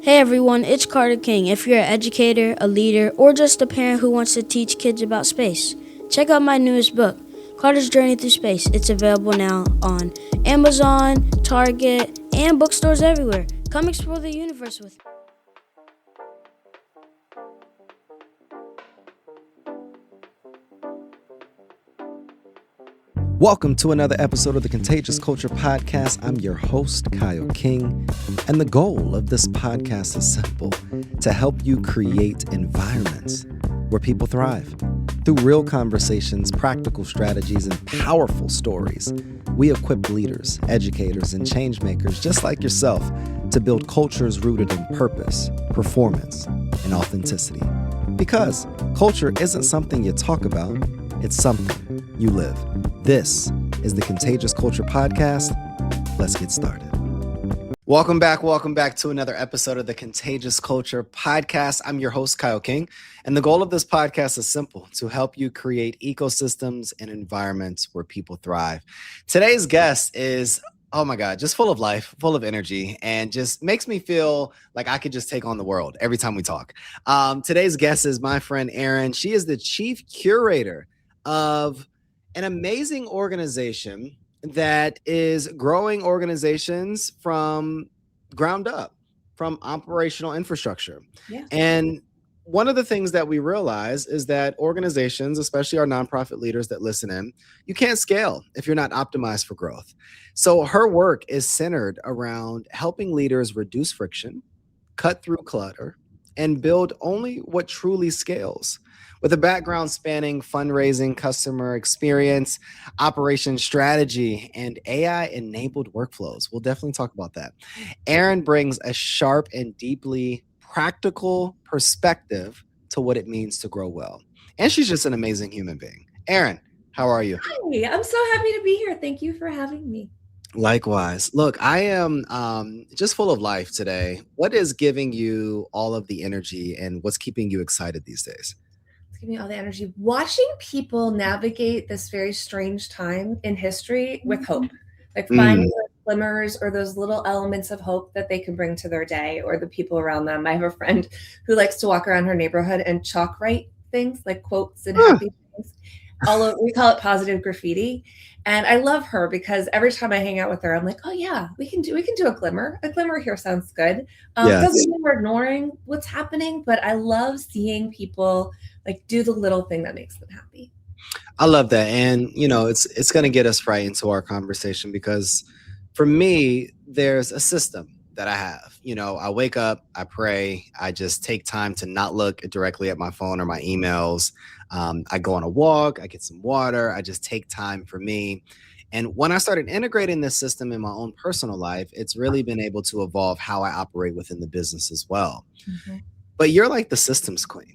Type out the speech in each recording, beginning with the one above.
Hey everyone, it's Carter King. If you're an educator, a leader, or just a parent who wants to teach kids about space, check out my newest book, Carter's Journey Through Space. It's available now on Amazon, Target, and bookstores everywhere. Come explore the universe with me. Welcome to another episode of the Contagious Culture Podcast. I'm your host, Kyle King, and the goal of this podcast is simple: to help you create environments where people thrive. Through real conversations, practical strategies, and powerful stories, we equip leaders, educators, and change makers just like yourself to build cultures rooted in purpose, performance, and authenticity. Because culture isn't something you talk about, it's something you live. This is the Contagious Culture Podcast. Let's get started. Welcome back to another episode of the Contagious Culture Podcast. I'm your host, Kyle King, and the goal of this podcast is simple: to help you create ecosystems and environments where people thrive. Today's guest is, oh my God, just full of life, full of energy, and just makes me feel like I could just take on the world every time we talk. Today's guest is my friend Erin. She is the chief curator of an amazing organization that is growing organizations from ground up, from operational infrastructure. Yeah. And one of the things that we realize is that organizations, especially our nonprofit leaders that listen in, you can't scale if you're not optimized for growth. So her work is centered around helping leaders reduce friction, cut through clutter, and build only what truly scales. With a background spanning fundraising, customer experience, operation strategy, and AI-enabled workflows. We'll definitely talk about that. Erin brings a sharp and deeply practical perspective to what it means to grow well. And she's just an amazing human being. Erin, how are you? Hi, I'm so happy to be here. Thank you for having me. Likewise. Look, I am just full of life today. What is giving you all of the energy and what's keeping you excited these days? Give me all the energy. Watching people navigate this very strange time in history with hope, like finding those glimmers or those little elements of hope that they can bring to their day or the people around them. I have a friend who likes to walk around her neighborhood and chalk write things like quotes and happy things. We call it positive graffiti. And I love her because every time I hang out with her, I'm like, oh yeah, we can do a glimmer. A glimmer here sounds good. Yes. Doesn't mean we're ignoring what's happening, but I love seeing people like do the little thing that makes them happy. I love that. And, it's going to get us right into our conversation because for me, there's a system that I have. I wake up, I pray, I just take time to not look directly at my phone or my emails. I go on a walk, I get some water, I just take time for me. And when I started integrating this system in my own personal life, it's really been able to evolve how I operate within the business as well. Mm-hmm. But you're like the systems queen.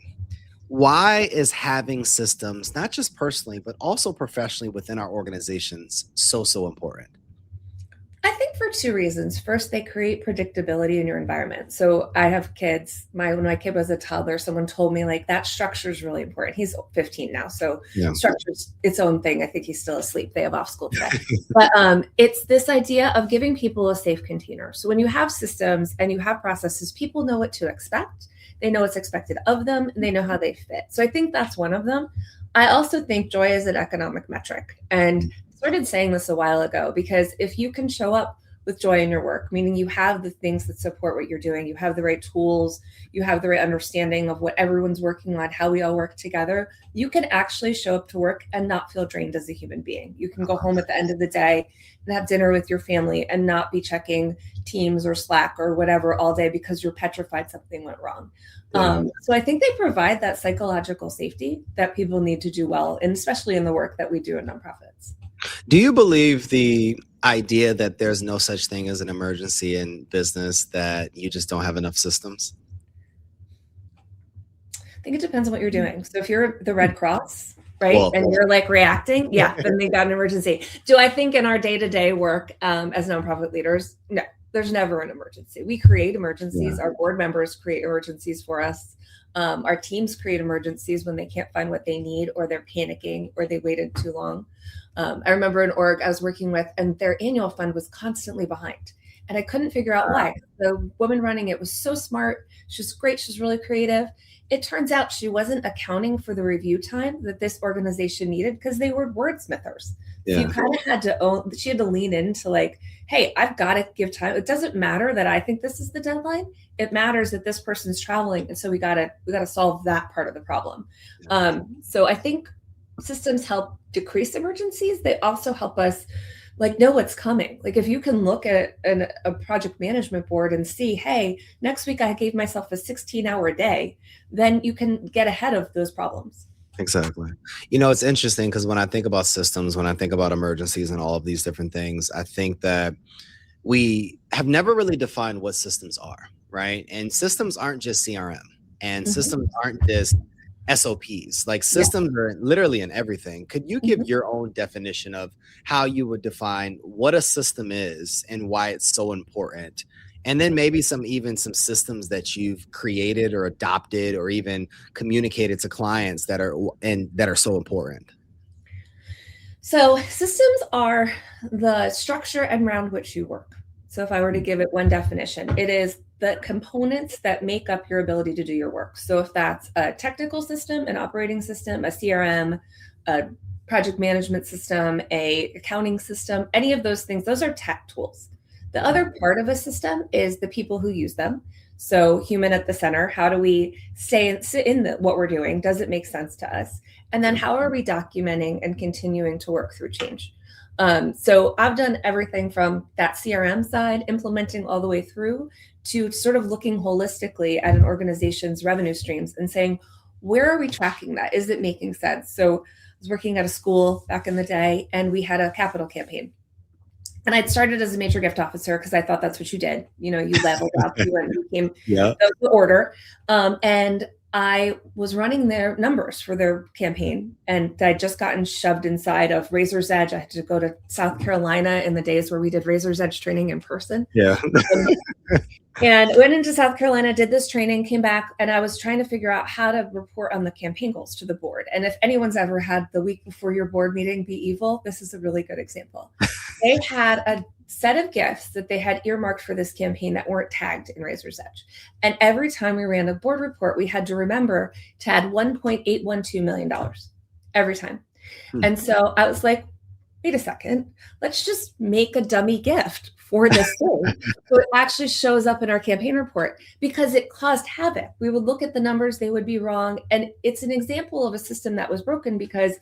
Why is having systems, not just personally, but also professionally within our organizations so important? I think for two reasons. First, they create predictability in your environment. So I have kids. When my kid was a toddler, someone told me like that structure is really important. He's 15 now, so structure's its own thing. I think he's still asleep. They have off school today. But it's this idea of giving people a safe container. So when you have systems and you have processes, people know what to expect. They know what's expected of them, and they know how they fit. So I think that's one of them. I also think joy is an economic metric. And I started saying this a while ago, because if you can show up with joy in your work, meaning you have the things that support what you're doing, you have the right tools, you have the right understanding of what everyone's working on, how we all work together, you can actually show up to work and not feel drained as a human being. You can go home at the end of the day and have dinner with your family and not be checking Teams or Slack or whatever all day because you're petrified something went wrong. So I think they provide that psychological safety that people need to do well, and especially in the work that we do in nonprofits. Do you believe the idea that there's no such thing as an emergency in business, that you just don't have enough systems? I think it depends on what you're doing. So if you're the Red Cross, right, and you're like reacting, then they got an emergency. Do I think in our day-to-day work as nonprofit leaders, no, there's never an emergency. We create emergencies. Our board members create emergencies for us. Our teams create emergencies when they can't find what they need, or they're panicking, or they waited too long. I remember an org I was working with, and their annual fund was constantly behind. And I couldn't figure out why. The woman running it was so smart. She was great. She was really creative. It turns out she wasn't accounting for the review time that this organization needed because they were wordsmithers. So you kind of had to she had to lean into like, hey, I've got to give time. It doesn't matter that I think this is the deadline. It matters that this person's traveling. And so we gotta solve that part of the problem. So I think systems help decrease emergencies. They also help us like know what's coming. Like if you can look at a project management board and see, hey, next week I gave myself a 16-hour day, then you can get ahead of those problems. Exactly. You know, it's interesting because when I think about systems, when I think about emergencies and all of these different things, I think that we have never really defined what systems are, right? And systems aren't just CRM, and systems aren't just SOPs. Like systems are literally in everything. Could you give your own definition of how you would define what a system is and why it's so important? And then maybe some systems that you've created or adopted or even communicated to clients that are so important. So systems are the structure around which you work. So if I were to give it one definition, it is the components that make up your ability to do your work. So if that's a technical system, an operating system, a CRM, a project management system, a accounting system, any of those things, those are tech tools. The other part of a system is the people who use them. So human at the center, how do we sit in what we're doing? Does it make sense to us? And then how are we documenting and continuing to work through change? So I've done everything from that CRM side, implementing all the way through to sort of looking holistically at an organization's revenue streams and saying, where are we tracking that? Is it making sense? So I was working at a school back in the day and we had a capital campaign. And I'd started as a major gift officer because I thought that's what you did. You know, you leveled up, you went and became the order. And I was running their numbers for their campaign, and I'd just gotten shoved inside of Razor's Edge. I had to go to South Carolina in the days where we did Razor's Edge training in person. And went into South Carolina, did this training, came back, and I was trying to figure out how to report on the campaign goals to the board. And if anyone's ever had the week before your board meeting be evil, this is a really good example. They had a set of gifts that they had earmarked for this campaign that weren't tagged in Razor's Edge. And every time we ran a board report, we had to remember to add $1.812 million every time. And so I was like, wait a second, let's just make a dummy gift for this thing. So it actually shows up in our campaign report because it caused havoc. We would look at the numbers, they would be wrong. And it's an example of a system that was broken because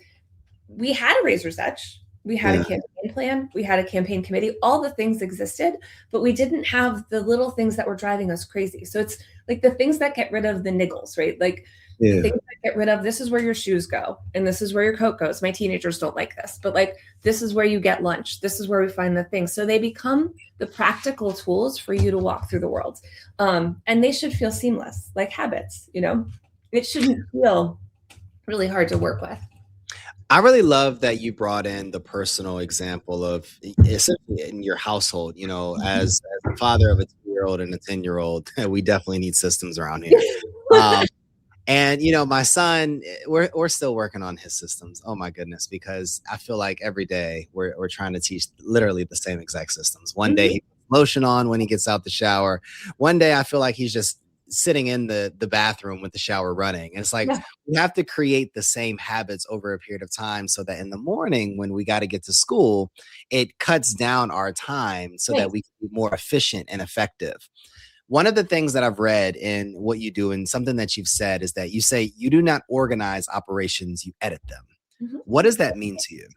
we had a Razor's Edge. We had a campaign plan. We had a campaign committee. All the things existed, but we didn't have the little things that were driving us crazy. So it's like the things that get rid of the niggles, right? Like the things that get rid of, this is where your shoes go and this is where your coat goes. My teenagers don't like this, but like, this is where you get lunch. This is where we find the things. So they become the practical tools for you to walk through the world. And they should feel seamless, like habits, you know, it shouldn't feel really hard to work with. I really love that you brought in the personal example of essentially in your household, you know, as the father of a 2-year-old and a 10-year-old, we definitely need systems around here. And, you know, my son, we're still working on his systems. Oh, my goodness, because I feel like every day we're trying to teach literally the same exact systems. One day he puts lotion on when he gets out the shower. One day I feel like he's just sitting in the bathroom with the shower running. And it's like, we have to create the same habits over a period of time so that in the morning when we got to get to school, it cuts down our time so that we can be more efficient and effective. One of the things that I've read in what you do and something that you've said is that you say you do not organize operations, you edit them. What does that mean to you?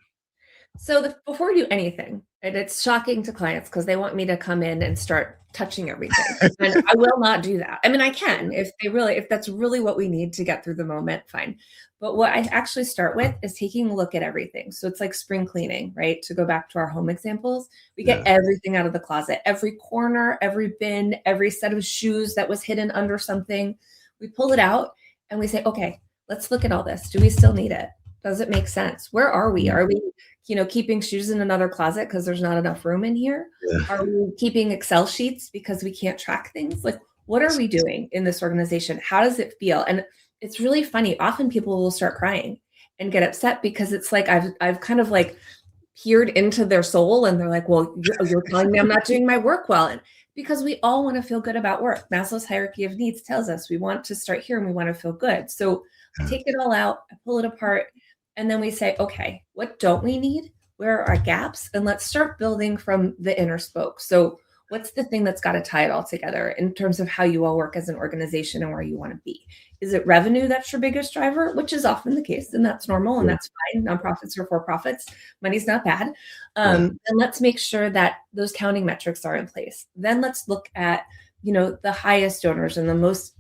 So before we do anything, and it's shocking to clients because they want me to come in and start touching everything. And I will not do that. I mean, I can if that's really what we need to get through the moment, fine. But what I actually start with is taking a look at everything. So it's like spring cleaning, right? To go back to our home examples, we get everything out of the closet, every corner, every bin, every set of shoes that was hidden under something. We pull it out and we say, okay, let's look at all this. Do we still need it? Does it make sense? Where are we? Are we, keeping shoes in another closet because there's not enough room in here? Are we keeping Excel sheets because we can't track things? Like, what are we doing in this organization? How does it feel? And it's really funny. Often people will start crying and get upset because it's like I've kind of like peered into their soul and they're like, well, you're telling me I'm not doing my work well. And because we all want to feel good about work. Maslow's hierarchy of needs tells us we want to start here and we want to feel good. So I take it all out, I pull it apart, and then we say, okay, what don't we need? Where are our gaps? And let's start building from the inner spoke. So what's the thing that's got to tie it all together in terms of how you all work as an organization and where you want to be? Is it revenue that's your biggest driver, which is often the case, and that's normal and that's fine. Nonprofits are for profits. Money's not bad. And let's make sure that those counting metrics are in place. Then let's look at, the highest donors and the most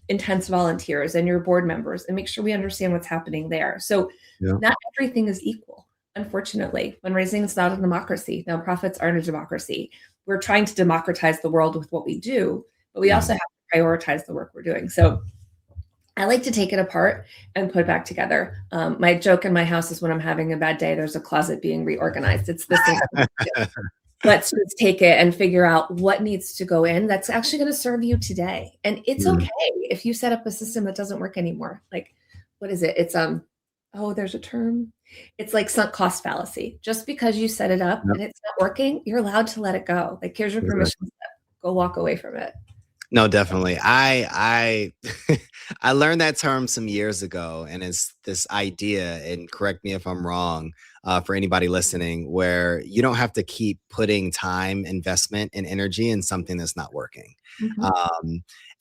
intense volunteers and your board members and make sure we understand what's happening there. So not everything is equal. Unfortunately, fundraising is not a democracy. Nonprofits aren't a democracy. We're trying to democratize the world with what we do, but we also have to prioritize the work we're doing. So I like to take it apart and put it back together. My joke in my house is when I'm having a bad day, there's a closet being reorganized. It's the same. Let's just take it and figure out what needs to go in that's actually going to serve you today. And it's okay if you set up a system that doesn't work anymore. Like, what is it? It's there's a term. It's like sunk cost fallacy. Just because you set it up and it's not working, you're allowed to let it go. Like, here's your permission slip. Go walk away from it. No, definitely. I I learned that term some years ago, and it's this idea, and correct me if I'm wrong, for anybody listening, where you don't have to keep putting time, investment, and energy in something that's not working.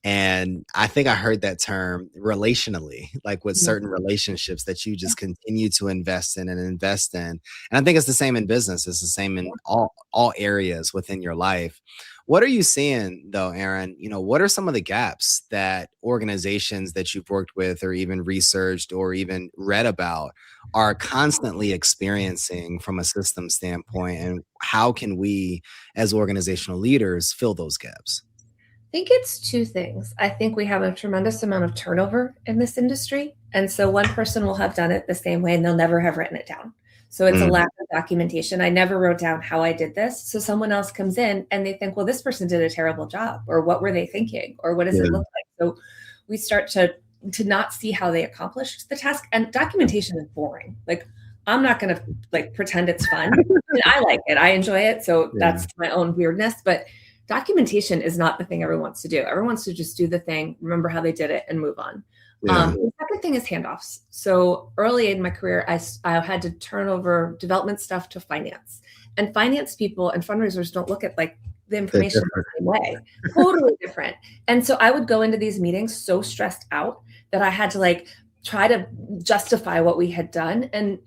And I think I heard that term relationally, like with certain relationships that you just continue to invest in and invest in. And I think it's the same in business. It's the same in all areas within your life. What are you seeing though, Erin? What are some of the gaps that organizations that you've worked with or even researched or even read about are constantly experiencing from a system standpoint? And how can we as organizational leaders fill those gaps? I think it's two things. I think we have a tremendous amount of turnover in this industry. And so one person will have done it the same way and they'll never have written it down. So it's a lack of documentation. I never wrote down how I did this. So someone else comes in and they think, well, this person did a terrible job, or what were they thinking? Or what does it look like? So we start to not see how they accomplished the task. And documentation is boring. Like, I'm not going to pretend it's fun. And I like it. I enjoy it. So that's my own weirdness. But documentation is not the thing everyone wants to do. Everyone wants to just do the thing, remember how they did it, and move on. The second thing is handoffs. So early in my career, I had to turn over development stuff to finance. And finance people and fundraisers don't look at the information the same way. Totally different. And so I would go into these meetings so stressed out that I had to try to justify what we had done. And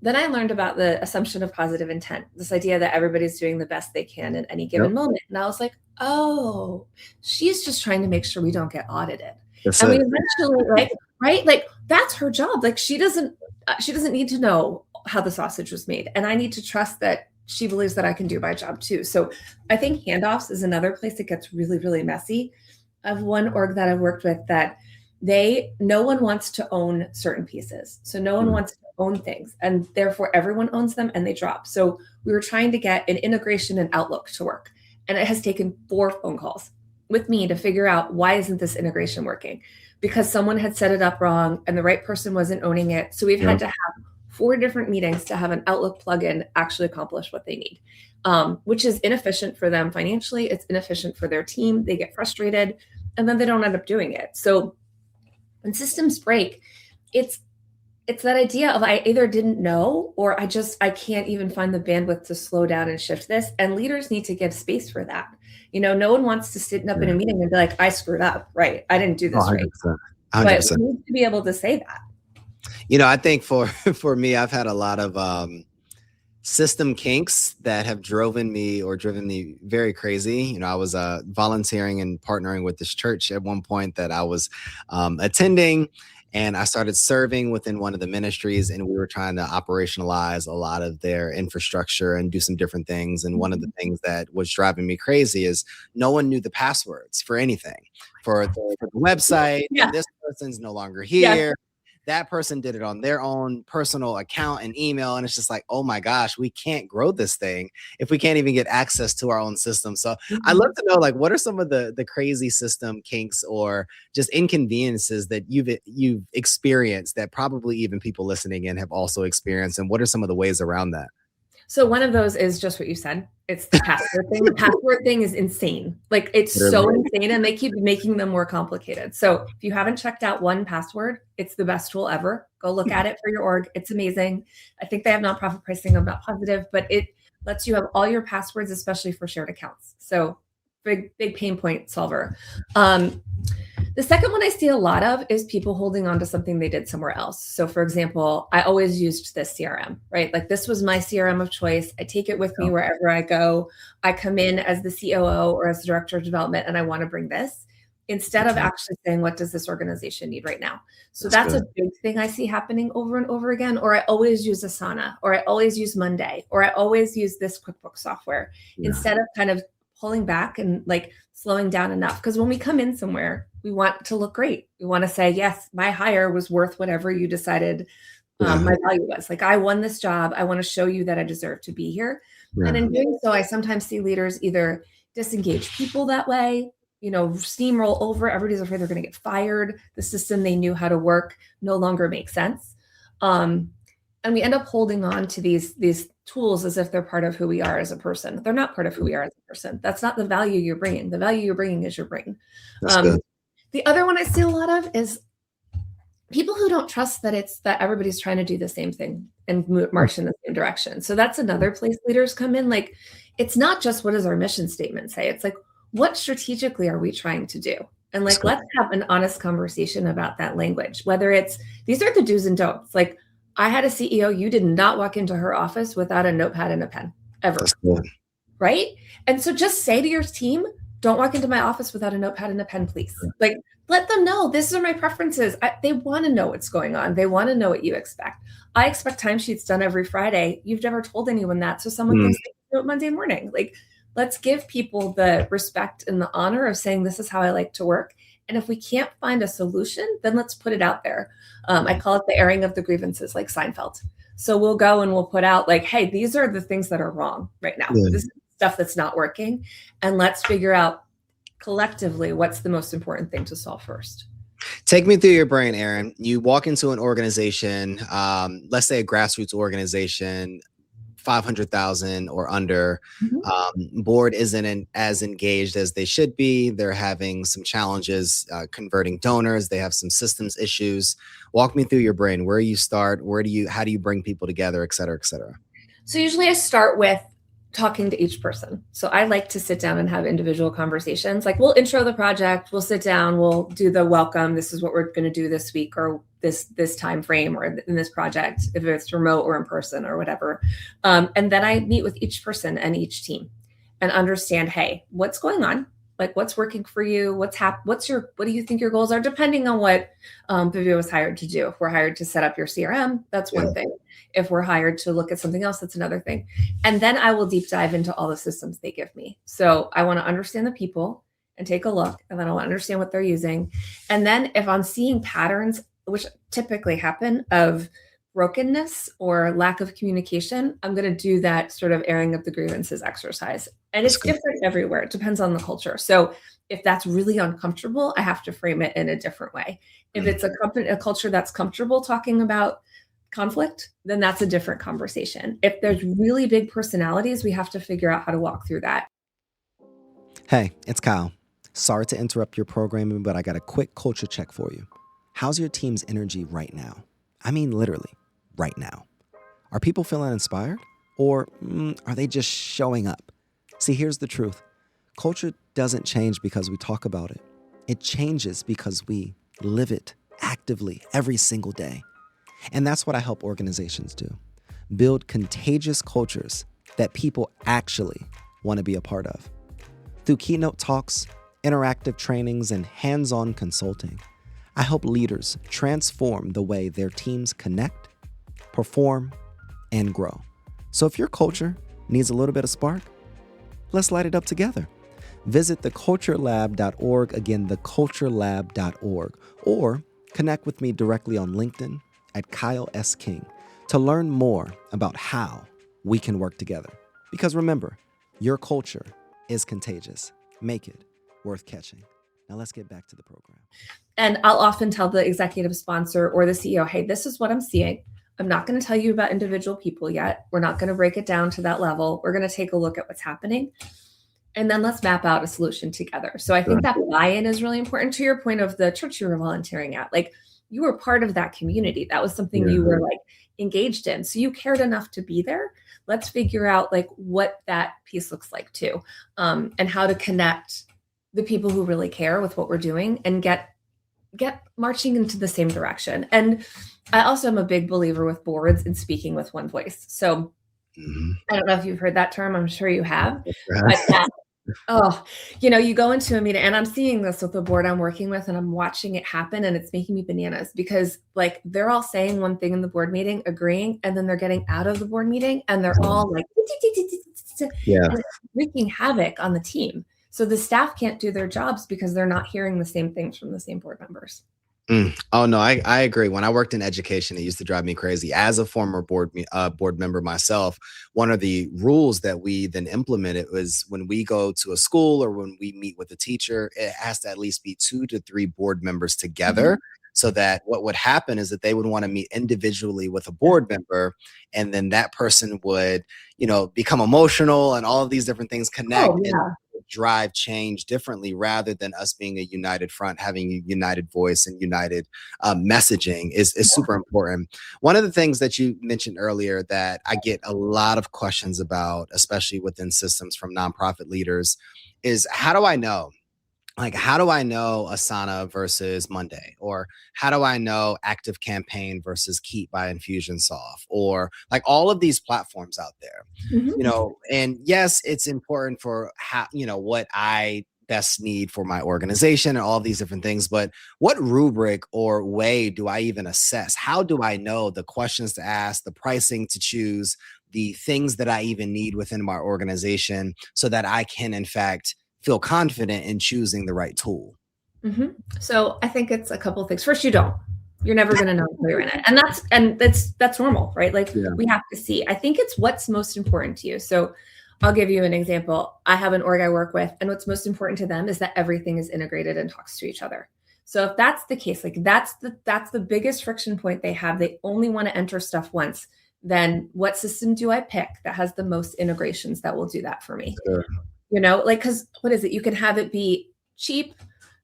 then I learned about the assumption of positive intent, this idea that everybody's doing the best they can in any given moment. And I was like, oh, she's just trying to make sure we don't get audited. We eventually, right? That's her job. She doesn't need to know how the sausage was made. And I need to trust that she believes that I can do my job too. So I think handoffs is another place that gets really, really messy. I have one org that I've worked with that no one wants to own certain pieces. So no one wants to own things, and therefore everyone owns them and they drop. So we were trying to get an integration in Outlook to work. And it has taken 4 phone calls with me to figure out, why isn't this integration working? Because someone had set it up wrong and the right person wasn't owning it. So we've had to have 4 different meetings to have an Outlook plugin actually accomplish what they need, which is inefficient for them financially. It's inefficient for their team. They get frustrated and then they don't end up doing it. So when systems break, it's that idea of I either didn't know or I can't even find the bandwidth to slow down and shift this. And leaders need to give space for that. No one wants to sit up in a meeting and be like, I screwed up, right? I didn't do this 100%. Right. 100%. But we need to be able to say that. I think for me, I've had a lot of system kinks that have driven me very crazy. I was volunteering and partnering with this church at one point that I was attending. And I started serving within one of the ministries, and we were trying to operationalize a lot of their infrastructure and do some different things. And one of the things that was driving me crazy is no one knew the passwords for anything, for the website. Yeah. This person's no longer here. Yeah. That person did it on their own personal account and email. And it's just like, oh my gosh, we can't grow this thing if we can't even get access to our own system. So I'd love to know, what are some of the crazy system kinks or just inconveniences that you've experienced that probably even people listening in have also experienced? And what are some of the ways around that? So one of those is just what you said. It's the password thing. The password thing is insane. Like, it's so insane, and they keep making them more complicated. So if you haven't checked out 1Password, it's the best tool ever. Go look at it for your org. It's amazing. I think they have nonprofit pricing. I'm not positive, but it lets you have all your passwords, especially for shared accounts. So big pain point solver. The second one I see a lot of is people holding on to something they did somewhere else. So for example, I always used this CRM, right? Like, this was my CRM of choice. I take it with me wherever I go. I come in as the COO or as the director of development, and I want to bring this, instead of actually saying, what does this organization need right now? So that's a big thing I see happening over and over again. Or I always use Asana, or I always use Monday, or I always use this QuickBooks software, instead of kind of pulling back and like slowing down enough. Because when we come in somewhere, we want to look great. We want to say, yes, my hire was worth whatever you decided my value was. Like, I won this job. I want to show you that I deserve to be here. And in doing so, I sometimes see leaders either disengage people that way, steamroll over. Everybody's afraid they're going to get fired. The system they knew how to work no longer makes sense. And we end up holding on to these tools as if they're part of who we are as a person. They're not part of who we are as a person. That's not the value you're bringing. The value you're bringing is your brain. The other one I see a lot of is people who don't trust that everybody's trying to do the same thing and march in the same direction. So that's another place leaders come in. Like, it's not just, what does our mission statement say? It's like, what strategically are we trying to do? And like, let's have an honest conversation about that language, whether it's, these are the do's and don'ts. Like, I had a CEO, you did not walk into her office without a notepad and a pen, ever. That's good. Right? And so just say to your team, don't walk into my office without a notepad and a pen, please. Like, let them know, this are my preferences. They want to know what's going on. They want to know what you expect. I expect timesheets done every Friday. You've never told anyone that. So someone thinks they can do it Monday morning. Like, let's give people the respect and the honor of saying, this is how I like to work. And if we can't find a solution, then let's put it out there. I call it the airing of the grievances, like Seinfeld. So we'll go and we'll put out like, hey, these are the things that are wrong right now. This is stuff that's not working. And let's figure out collectively what's the most important thing to solve first. Take me through your brain, Erin. You walk into an organization, let's say a grassroots organization, 500,000 or under. Board isn't as engaged as they should be. They're having some challenges converting donors. They have some systems issues. Walk me through your brain. Where you start? How do you bring people together, et cetera, et cetera? So usually I start with talking to each person. So I like to sit down and have individual conversations. Like, we'll intro the project, we'll sit down, we'll do the welcome. This is what we're going to do this week, or this time frame, or in this project, if it's remote or in person or whatever. And then I meet with each person and each team and understand, hey, what's going on? Like, what's working for you? What do you think your goals are? Depending on what Vivio was hired to do. If we're hired to set up your CRM, that's one thing. If we're hired to look at something else, that's another thing. And then I will deep dive into all the systems they give me. So I want to understand the people and take a look, and then I want to understand what they're using. And then if I'm seeing patterns, which typically happen, of brokenness or lack of communication, I'm going to do that sort of airing of the grievances exercise. And it's different everywhere. It depends on the culture. So if that's really uncomfortable, I have to frame it in a different way. If it's a culture that's comfortable talking about conflict, then that's a different conversation. If there's really big personalities, we have to figure out how to walk through that. Hey, it's Kyle. Sorry to interrupt your programming, but I got a quick culture check for you. How's your team's energy right now? I mean, literally, right now. Are people feeling inspired? Or are they just showing up? See, here's the truth. Culture doesn't change because we talk about it. It changes because we live it actively every single day. And that's what I help organizations do. Build contagious cultures that people actually want to be a part of. Through keynote talks, interactive trainings, and hands-on consulting, I help leaders transform the way their teams connect, perform, and grow. So if your culture needs a little bit of spark, let's light it up together. Visit theculturelab.org, again, theculturelab.org, or connect with me directly on LinkedIn at Kyle S. King to learn more about how we can work together. Because remember, your culture is contagious. Make it worth catching. Now let's get back to the program. And I'll often tell the executive sponsor or the CEO, hey, this is what I'm seeing. I'm not going to tell you about individual people yet. We're not going to break it down to that level. We're going to take a look at what's happening. And then let's map out a solution together. So I think that buy-in is really important. To your point of the church you were volunteering at, like, you were part of that community. That was something you were like engaged in. So you cared enough to be there. Let's figure out like what that piece looks like too, and how to connect the people who really care with what we're doing and get marching into the same direction. And I also am a big believer with boards and speaking with one voice. So I don't know if you've heard that term. I'm sure you have. But you go into a meeting, and I'm seeing this with the board I'm working with, and I'm watching it happen, and it's making me bananas because like they're all saying one thing in the board meeting, agreeing, and then they're getting out of the board meeting and they're all like, and it's wreaking havoc on the team. So the staff can't do their jobs because they're not hearing the same things from the same board members. Oh, no, I agree. When I worked in education, it used to drive me crazy. As a former board member myself, one of the rules that we then implemented was when we go to a school or when we meet with a teacher, it has to at least be 2 to 3 board members together. So that what would happen is that they would want to meet individually with a board member, and then that person would, become emotional and all of these different things connect and drive change differently, rather than us being a united front, having a united voice and united messaging is super important. One of the things that you mentioned earlier that I get a lot of questions about, especially within systems from nonprofit leaders, is how do I know? Like, how do I know Asana versus Monday? Or how do I know Active Campaign versus Keep by Infusionsoft? Or like all of these platforms out there, and yes, it's important for how, what I best need for my organization and all of these different things. But what rubric or way do I even assess? How do I know the questions to ask, the pricing to choose, the things that I even need within my organization so that I can, in fact, feel confident in choosing the right tool? So I think it's a couple of things. First, you're never going to know until you're in it. And that's normal, right? Like we have to see, I think it's what's most important to you. So I'll give you an example. I have an org I work with, and what's most important to them is that everything is integrated and talks to each other. So if that's the case, like that's the biggest friction point they have. They only want to enter stuff once. Then what system do I pick that has the most integrations that will do that for me? Because what is it? You can have it be cheap,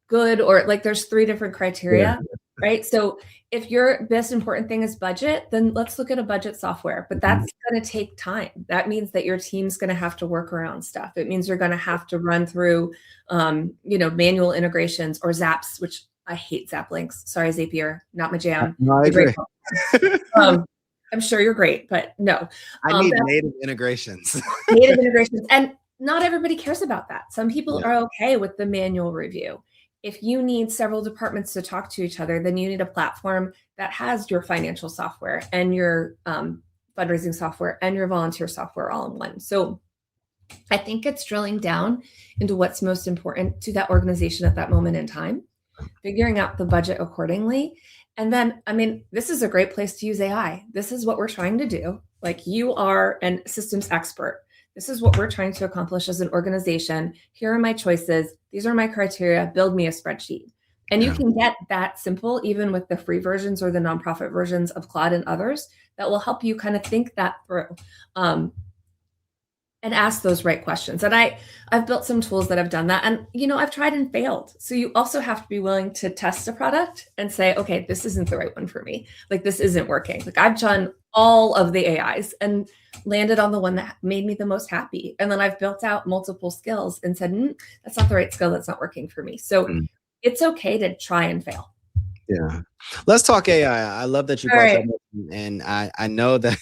good, or like there's 3 different criteria, right? So if your best important thing is budget, then let's look at a budget software, but that's going to take time. That means that your team's going to have to work around stuff. It means you're going to have to run through, manual integrations or Zaps, which I hate Zap links. Sorry, Zapier, not my jam. No, I agree. I'm sure you're great, but no. I need native integrations. And not everybody cares about that. Some people are okay with the manual review. If you need several departments to talk to each other, then you need a platform that has your financial software and your fundraising software and your volunteer software all in one. So I think it's drilling down into what's most important to that organization at that moment in time, figuring out the budget accordingly. And then, this is a great place to use AI. This is what we're trying to do. Like, you are a systems expert. This is what we're trying to accomplish as an organization. Here are my choices. These are my criteria. Build me a spreadsheet. And you can get that simple, even with the free versions or the nonprofit versions of Claude and others, that will help you kind of think that through and ask those right questions. And I've built some tools that have done that. And, I've tried and failed. So you also have to be willing to test a product and say, okay, this isn't the right one for me. Like, this isn't working. Like, I've done all of the AIs and landed on the one that made me the most happy. And then I've built out multiple skills and said, that's not the right skill. That's not working for me. So it's okay to try and fail. Yeah. Let's talk AI. I love that you brought that up. And I know that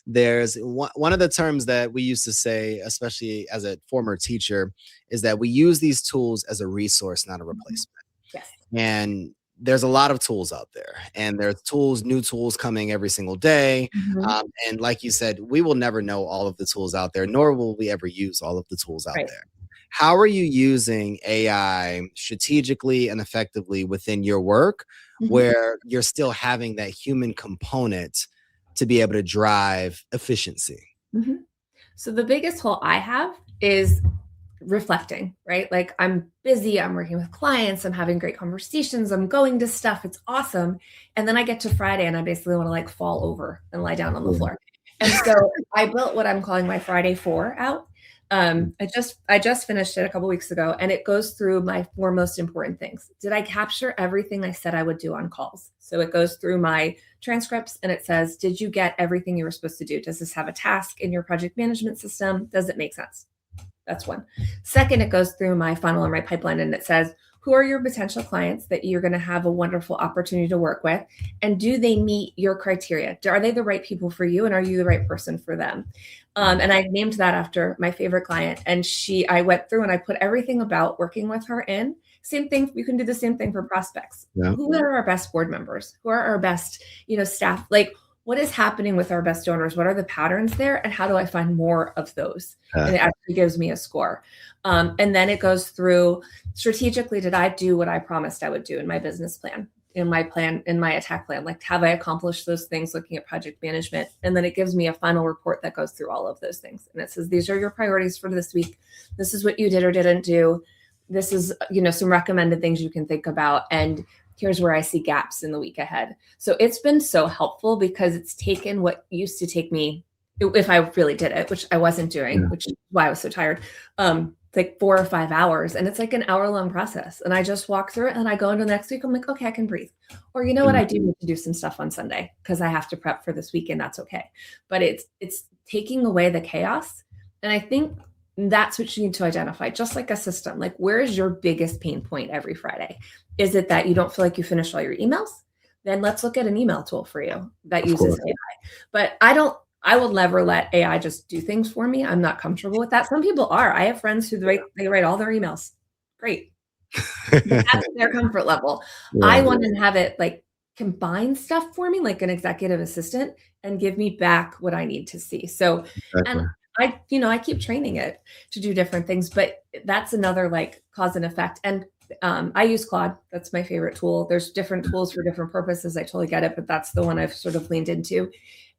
there's one of the terms that we used to say, especially as a former teacher, is that we use these tools as a resource, not a replacement. Yes. And there's a lot of tools out there, and there's new tools coming every single day. And like you said, we will never know all of the tools out there, nor will we ever use all of the tools out there. How are you using AI strategically and effectively within your work, where you're still having that human component to be able to drive efficiency? So the biggest hole I have is reflecting, right? Like I'm busy, I'm working with clients, I'm having great conversations, I'm going to stuff, it's awesome. And then I get to Friday and I basically want to like fall over and lie down on the floor. And so I built what I'm calling my Friday 4 out. I just finished it a couple weeks ago, and it goes through my 4 most important things. Did I capture everything I said I would do on calls? So it goes through my transcripts and it says, did you get everything you were supposed to do? Does this have a task in your project management system? Does it make sense? That's one. Second, it goes through my funnel and my pipeline, and it says, who are your potential clients that you're going to have a wonderful opportunity to work with? And do they meet your criteria? Are they the right people for you? And are you the right person for them? And I named that after my favorite client. And I went through and I put everything about working with her in. Same thing. You can do the same thing for prospects. Yeah. Who are our best board members? Who are our best, staff? Like, what is happening with our best donors? What are the patterns there? And how do I find more of those? And it actually gives me a score. And then it goes through strategically, did I do what I promised I would do in my business plan, in my attack plan? Like, have I accomplished those things looking at project management? And then it gives me a final report that goes through all of those things. And it says, these are your priorities for this week. This is what you did or didn't do. This is, some recommended things you can think about. And here's where I see gaps in the week ahead. So it's been so helpful because it's taken what used to take me, if I really did it, which I wasn't doing, which is why I was so tired, like 4 or 5 hours. And it's like an hour-long process. And I just walk through it and I go into next week. I'm like, okay, I can breathe. Or you know what? I do need to do some stuff on Sunday because I have to prep for this weekend. That's okay. But it's taking away the chaos. And I think that's what you need to identify, just like a system. Like, where is your biggest pain point every Friday? Is it that you don't feel like you finished all your emails? Then let's look at an email tool for you that uses AI. But I will never let AI just do things for me. I'm not comfortable with that. Some people are. I have friends who they write all their emails. Great. That's their comfort level. Yeah. I want to have it like combine stuff for me, like an executive assistant, and give me back what I need to see. So, and I keep training it to do different things, but that's another like cause and effect. And I use Claude. That's my favorite tool. There's different tools for different purposes. I totally get it, but that's the one I've sort of leaned into.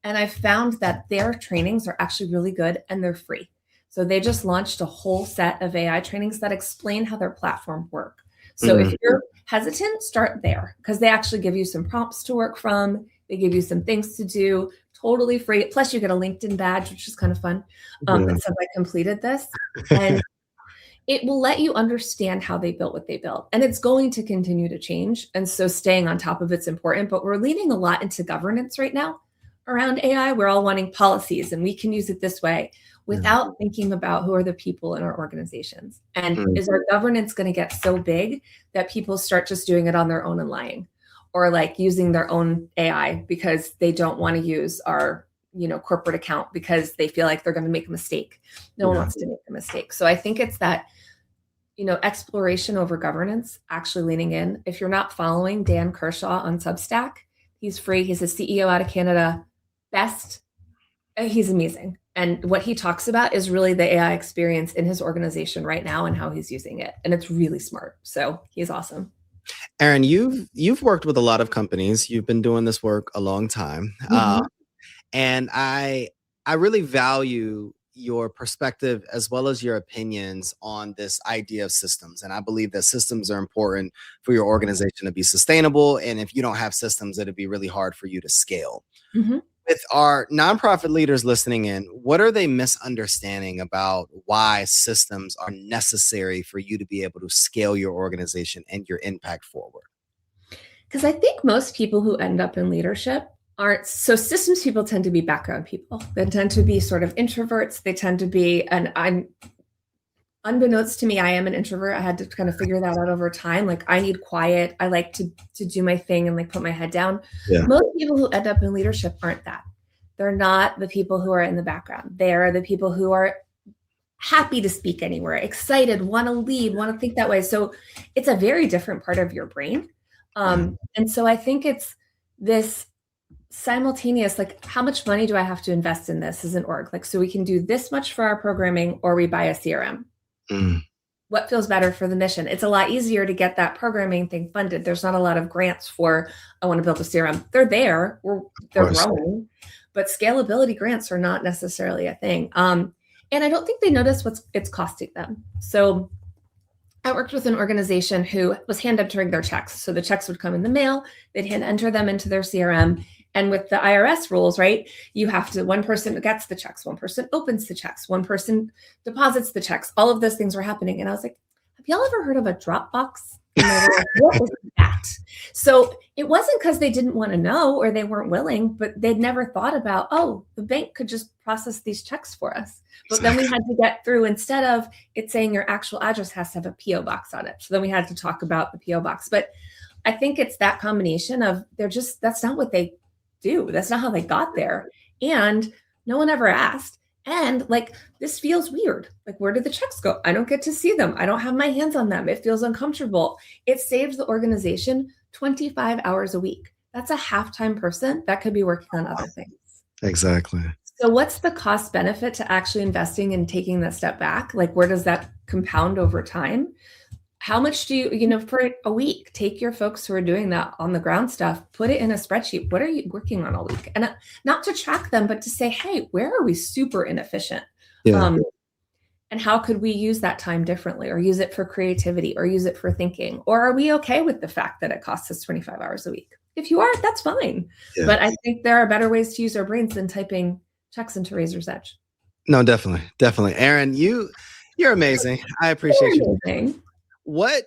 And I found that their trainings are actually really good and they're free. So they just launched a whole set of AI trainings that explain how their platform work. So if you're hesitant, start there because they actually give you some prompts to work from. They give you some things to do, totally free. Plus you get a LinkedIn badge, which is kind of fun. That says I completed this. And it will let you understand how they built what they built. And it's going to continue to change. And so staying on top of it's important, but we're leaning a lot into governance right now around AI. We're all wanting policies and we can use it this way without thinking about who are the people in our organizations. And is our governance going to get so big that people start just doing it on their own and lying, or like using their own AI because they don't want to use our corporate account because they feel like they're going to make a mistake. No one wants to make a mistake. So I think it's that, exploration over governance, actually leaning in. If you're not following Dan Kershaw on Substack, he's free. He's a CEO out of Canada. He's amazing. And what he talks about is really the AI experience in his organization right now and how he's using it. And it's really smart. So he's awesome. Erin, you've worked with a lot of companies. You've been doing this work a long time. And I really value your perspective as well as your opinions on this idea of systems. And I believe that systems are important for your organization to be sustainable. And if you don't have systems, it'd be really hard for you to scale. With our nonprofit leaders listening in, what are they misunderstanding about why systems are necessary for you to be able to scale your organization and your impact forward? Because I think most people who end up in leadership aren't. So systems people tend to be background people. They tend to be sort of introverts. They tend to be, and I'm, unbeknownst to me, I am an introvert. I had to kind of figure that out over time. Like I need quiet. I like to do my thing and like put my head down. Most people who end up in leadership aren't that. They're not the people who are in the background. They are the people who are happy to speak anywhere, excited, want to lead, want to think that way. So it's a very different part of your brain. And so I think it's this simultaneous, like how much money do I have to invest in this as an org? Like, so we can do this much for our programming or we buy a CRM. What feels better for the mission? It's a lot easier to get that programming thing funded. There's not a lot of grants for, I want to build a CRM. They're there, they're growing, but scalability grants are not necessarily a thing. And And I don't think they notice what it's costing them. So I worked with an organization who was hand entering their checks. So the checks would come in the mail, they'd hand enter them into their CRM. And with the IRS rules, right, you have to, one person gets the checks, one person opens the checks, one person deposits the checks. All of those things were happening. And I was like, have y'all ever heard of a Dropbox? And they were like, what is that? So it wasn't because they didn't want to know or they weren't willing, but they'd never thought about, oh, the bank could just process these checks for us. But then we had to get through, instead of it saying your actual address has to have a PO box on it. So then we had to talk about the PO box. But I think it's that combination of that's not what they do. That's not how they got there. And no one ever asked. And like, this feels weird. Like, where did the checks go? I don't get to see them. I don't have my hands on them. It feels uncomfortable. It saves the organization 25 hours a week. That's a half-time person that could be working on other things. Exactly. So what's the cost benefit to actually investing and taking that step back? Like, where does that compound over time? How much do you, for a week, take your folks who are doing that on the ground stuff, put it in a spreadsheet. What are you working on all week? And not to track them, but to say, hey, where are we super inefficient? Yeah. And how could we use that time differently, or use it for creativity, or use it for thinking? Or are we okay with the fact that it costs us 25 hours a week? If you are, that's fine. Yeah. But I think there are better ways to use our brains than typing checks into Razor's Edge. No, definitely. Definitely. Erin, you're amazing. I appreciate you. What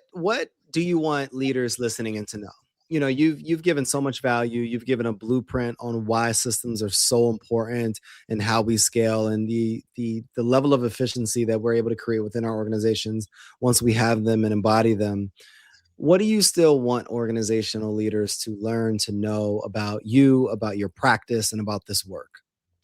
do you want leaders listening in to know? You've given so much value. You've given a blueprint on why systems are so important and how we scale, and the level of efficiency that we're able to create within our organizations once we have them and embody them. What do you still want organizational leaders to learn, to know about you, about your practice, and about this work?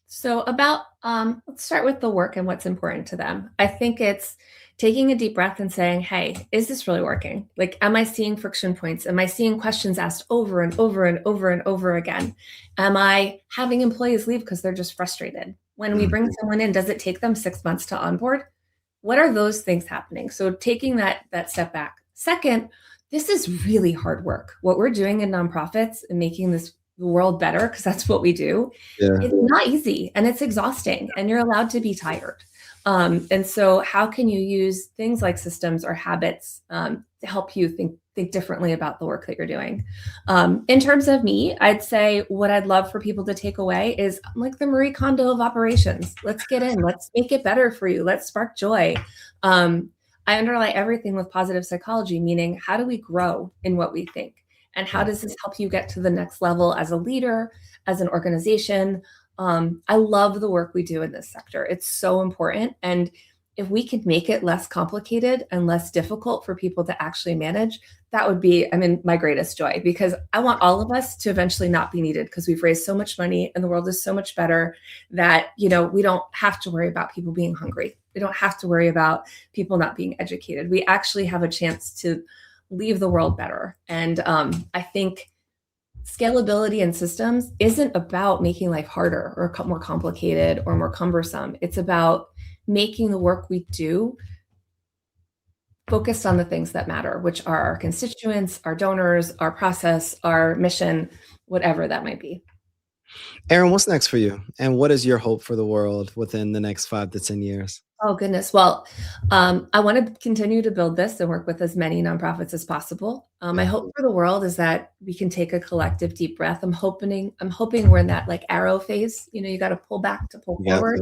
So let's start with the work and what's important to them. I think it's taking a deep breath and saying, hey, is this really working? Like, am I seeing friction points? Am I seeing questions asked over and over and over and over again? Am I having employees leave because they're just frustrated? When we bring someone in, does it take them 6 months to onboard? What are those things happening? So taking that step back. Second, this is really hard work. What we're doing in nonprofits and making the world better, because that's what we do. Yeah. It's not easy, and it's exhausting, and you're allowed to be tired. And so how can you use things like systems or habits to help you think differently about the work that you're doing? In terms of me, I'd say what I'd love for people to take away is, I'm like the Marie Kondo of operations. Let's get in. Let's make it better for you. Let's spark joy. I underlie everything with positive psychology, meaning how do we grow in what we think? And how does this help you get to the next level as a leader, as an organization? I love the work we do in this sector. It's so important. And if we could make it less complicated and less difficult for people to actually manage, that would be, my greatest joy, because I want all of us to eventually not be needed, because we've raised so much money and the world is so much better that, we don't have to worry about people being hungry. We don't have to worry about people not being educated. We actually have a chance to leave the world better. And I think scalability and systems isn't about making life harder or more complicated or more cumbersome. It's about making the work we do focused on the things that matter, which are our constituents, our donors, our process, our mission, whatever that might be. Erin, what's next for you? And what is your hope for the world within the next 5 to 10 years? Oh, goodness. Well, I want to continue to build this and work with as many nonprofits as possible. My hope for the world is that we can take a collective deep breath. I'm hoping we're in that like arrow phase. You got to pull back to pull forward.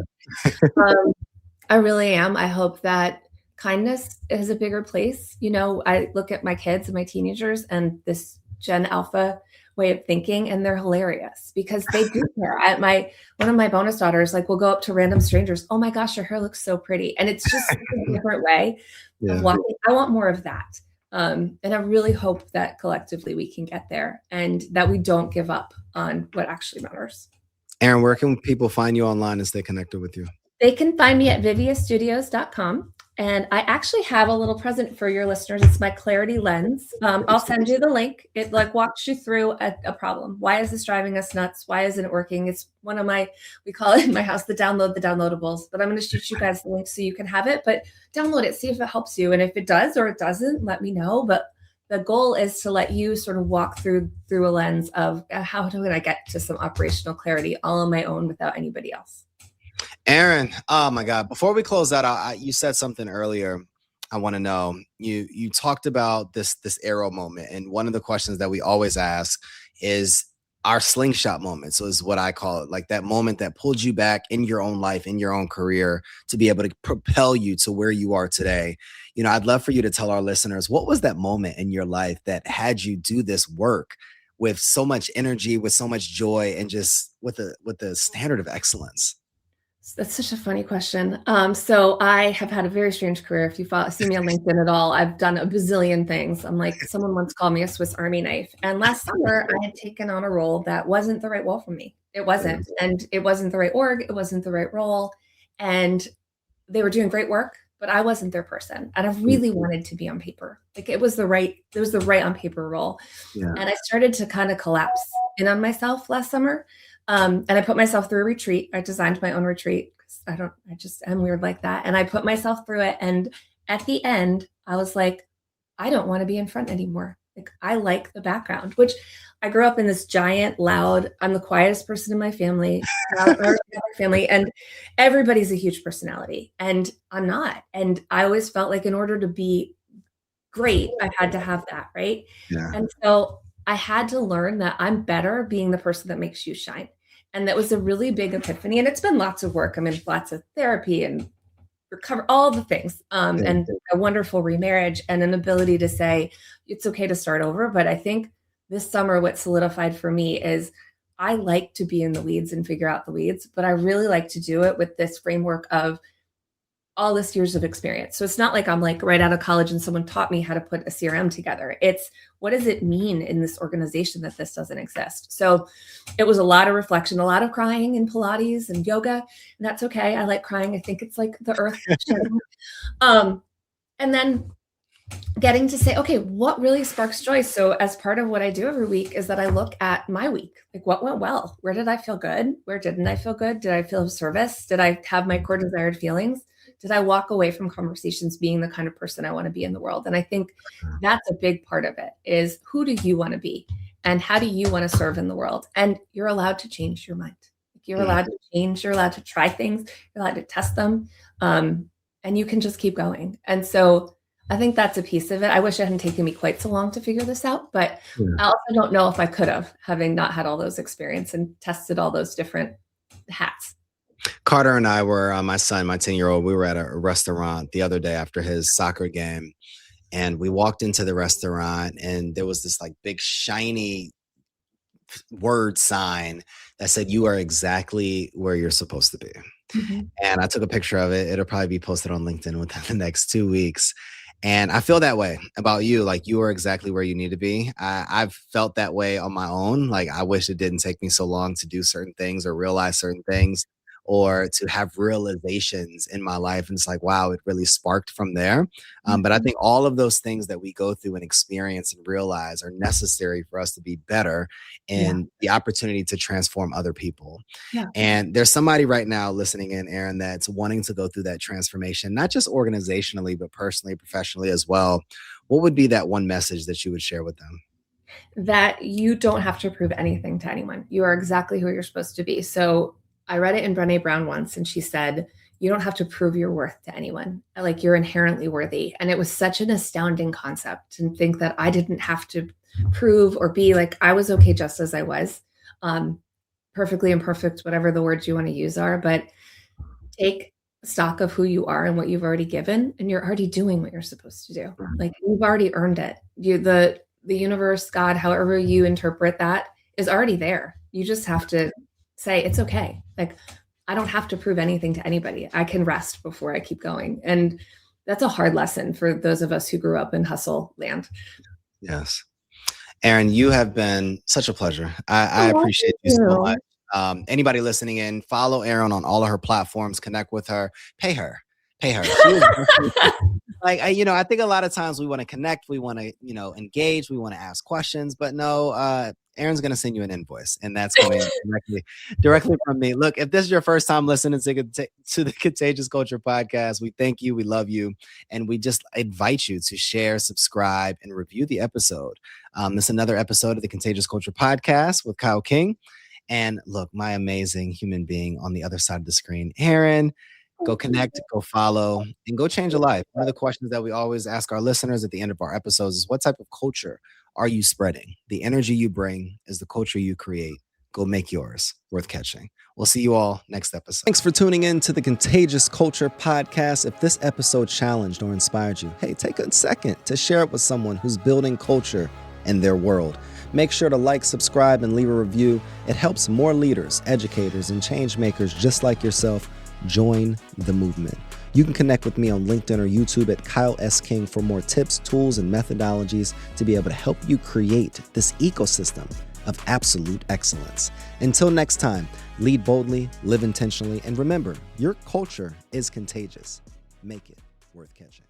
I really am. I hope that kindness is a bigger place. I look at my kids and my teenagers and this Gen Alpha way of thinking, and they're hilarious because they do care. One of my bonus daughters, will go up to random strangers. Oh my gosh, your hair looks so pretty. And it's just a different way of walking. I want more of that. And I really hope that collectively we can get there, and that we don't give up on what actually matters. Erin, where can people find you online and stay connected with you? They can find me at viviastudios.com. And I actually have a little present for your listeners. It's my clarity lens. I'll send you the link. It walks you through a problem. Why is this driving us nuts? Why isn't it working? It's one of we call it in my house, the downloadables, but I'm going to shoot you guys the link so you can have it, but download it, see if it helps you. And if it does, or it doesn't, let me know. But the goal is to let you sort of walk through a lens of how do I get to some operational clarity all on my own without anybody else. Erin, oh my God. Before we close out, you said something earlier. I want to know. You talked about this arrow moment, and one of the questions that we always ask is our slingshot moment. So is what I call it, like that moment that pulled you back in your own life, in your own career, to be able to propel you to where you are today. I'd love for you to tell our listeners, what was that moment in your life that had you do this work with so much energy, with so much joy, and just with the standard of excellence? That's such a funny question. So I have had a very strange career. If you see me on LinkedIn at all, I've done a bazillion things. I'm like, someone once called me a Swiss Army knife. And last summer, I had taken on a role that wasn't the right role for me. It wasn't. And it wasn't the right org. It wasn't the right role. And they were doing great work, but I wasn't their person. And I really wanted to be on paper. Like it was the right on paper role. Yeah. And I started to kind of collapse in on myself last summer. And I put myself through a retreat. I designed my own retreat. I just am weird like that. And I put myself through it. And at the end, I was like, I don't want to be in front anymore. Like I like the background, which I grew up in this giant, loud, I'm the quietest person in my family, and everybody's a huge personality and I'm not. And I always felt like in order to be great, I had to have that. Right. Yeah. And so I had to learn that I'm better being the person that makes you shine. And that was a really big epiphany. And it's been lots of work. I'm in lots of therapy and recover all the things, and a wonderful remarriage and an ability to say, it's okay to start over. But I think this summer, what solidified for me is I like to be in the weeds and figure out the weeds, but I really like to do it with this framework of all this years of experience. So it's not like I'm like right out of college and someone taught me how to put a CRM together. It's what does it mean in this organization that this doesn't exist? So it was a lot of reflection, a lot of crying and Pilates and yoga, and that's okay. I like crying. I think it's like the earth. And then getting to say, okay, what really sparks joy? So as part of what I do every week is that I look at my week, like what went well? Where did I feel good? Where didn't I feel good? Did I feel of service? Did I have my core desired feelings? Did I walk away from conversations being the kind of person I want to be in the world? And I think that's a big part of it is who do you want to be and how do you want to serve in the world? And you're allowed to change your mind. You're allowed to change. You're allowed to try things. You're allowed to test them. And you can just keep going. And so I think that's a piece of it. I wish it hadn't taken me quite so long to figure this out, but I also don't know if I could have, having not had all those experience and tested all those different hats. Carter and I were, my son, my 10-year-old, we were at a restaurant the other day after his soccer game. And we walked into the restaurant and there was this like big shiny word sign that said, you are exactly where you're supposed to be. Mm-hmm. And I took a picture of it. It'll probably be posted on LinkedIn within the next 2 weeks. And I feel that way about you. Like you are exactly where you need to be. I've felt that way on my own. Like I wish it didn't take me so long to do certain things or realize certain things or to have realizations in my life. And it's like, wow, it really sparked from there. But I think all of those things that we go through and experience and realize are necessary for us to be better and the opportunity to transform other people. Yeah. And there's somebody right now listening in, Erin, that's wanting to go through that transformation, not just organizationally, but personally, professionally as well. What would be that one message that you would share with them? That you don't have to prove anything to anyone. You are exactly who you're supposed to be. So I read it in Brené Brown once, and she said, you don't have to prove your worth to anyone. Like you're inherently worthy. And it was such an astounding concept to think that I didn't have to prove or be like, I was okay just as I was, perfectly imperfect, whatever the words you want to use are, but take stock of who you are and what you've already given. And you're already doing what you're supposed to do. Like you've already earned it. The universe, God, however you interpret that is already there. You just have to say, it's okay. Like, I don't have to prove anything to anybody. I can rest before I keep going. And that's a hard lesson for those of us who grew up in hustle land. Yes. Erin, you have been such a pleasure. I appreciate you so much. Anybody listening in, follow Erin on all of her platforms, connect with her, pay her. She is like, I think a lot of times we want to connect, we want to, engage, we want to ask questions, but no, Erin's going to send you an invoice and that's going directly from me. Look, if this is your first time listening to the Contagious Culture podcast, we thank you. We love you. And we just invite you to share, subscribe, and review the episode. This is another episode of the Contagious Culture podcast with Kyle King. And look, my amazing human being on the other side of the screen, Erin. Go connect, go follow, and go change a life. One of the questions that we always ask our listeners at the end of our episodes is, what type of culture are you spreading? The energy you bring is the culture you create. Go make yours worth catching. We'll see you all next episode. Thanks for tuning in to the Contagious Culture Podcast. If this episode challenged or inspired you, hey, take a second to share it with someone who's building culture in their world. Make sure to like, subscribe, and leave a review. It helps more leaders, educators, and change makers just like yourself join the movement. You can connect with me on LinkedIn or YouTube at Kyle S. King for more tips, tools, and methodologies to be able to help you create this ecosystem of absolute excellence. Until next time, lead boldly, live intentionally, and remember, your culture is contagious. Make it worth catching.